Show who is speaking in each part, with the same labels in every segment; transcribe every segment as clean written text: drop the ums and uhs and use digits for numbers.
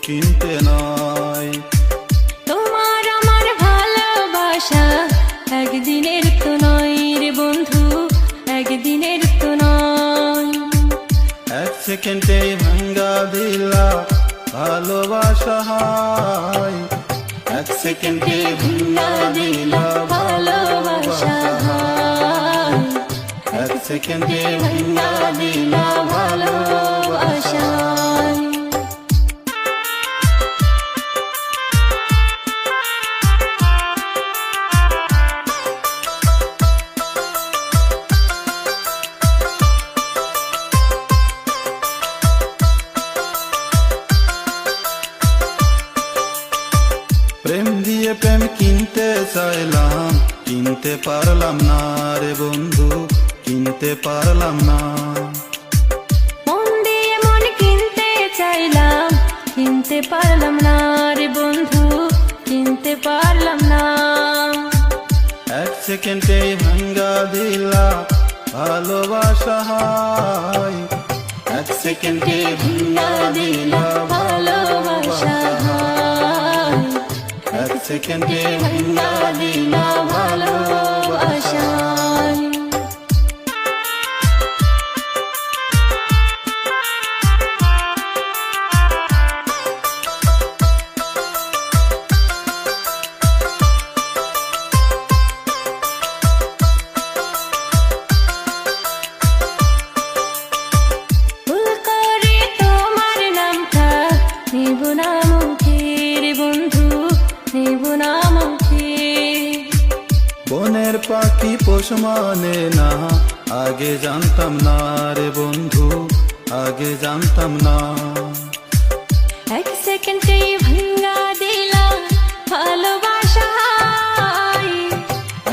Speaker 1: কিনতে নয়।
Speaker 2: তোমার আমার ভালোবাসা একদিনের তো নয় রে বন্ধু, একদিনের তো নয়।
Speaker 1: এক সেকেন্ডে ভাঙ্গা দিলা ভালোবাসা হায়, এক সেকেন্ডে ভাঙ্গা দিলা ভালোবাসা হায়, এক সেকেন্ডে ভাঙ্গা দিলা ভালোবাসা। প্রেম দিয়ে প্রেম কিনতে চাইলাম, কিনতে পারলাম না রে বন্ধু, কিনতে পারলাম না।
Speaker 2: মন দিয়ে মন কিনতে চাইলাম, কিনতে পারলাম না রে বন্ধু, কিনতে পারলাম না।
Speaker 1: এক সেকেন্ডে ভাঙ্গা দিলা ভালোবাসা হায়, এক সেকেন্ডে ভাঙ্গা দিলা ভালোবাসা হায়, এক সেকেন্ডে ভাঙ্গা দিলা ভালোবাসা। বনের পাখি পোষ মানে না, আগে জানতাম না রে বন্ধু, আগে জানতাম না।
Speaker 2: এক সেকেন্ডে ভাঙ্গা দিলাম ভালোবাসা হায়,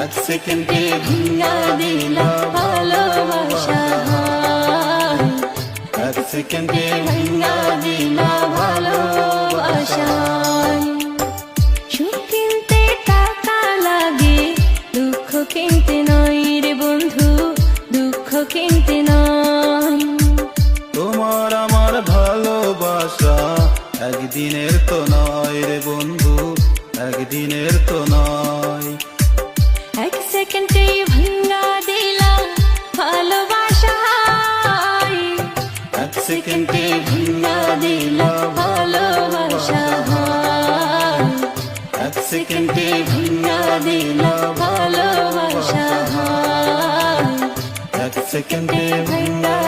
Speaker 1: এক সেকেন্ডে ভাঙ্গা দিলাম ভালোবাসা হায়, এক সেকেন্ডে ভাঙ্গা দিলাম ভালোবাসা।
Speaker 2: সুখ কিনতে টাকা লাগে, দুঃখ কিনতে নয় রে বন্ধু, দুঃখ কিনতে নয়।
Speaker 1: তোমার আমার ভালোবাসা একদিনের তো নয় রে বন্ধু, একদিনের তো নয়।
Speaker 2: এক সেকেন্ডে ভাঙ্গা দিলাম ভালোবাসা হায়,
Speaker 1: এক সেকেন্ডে ভাঙ্গা দিলাম ভালোবাসা হায়, এক সেকেন্ডে ভাঙ্গা দিলাম ভালোবাসা হায়, এক সেকেন্ডে ভাঙ্গা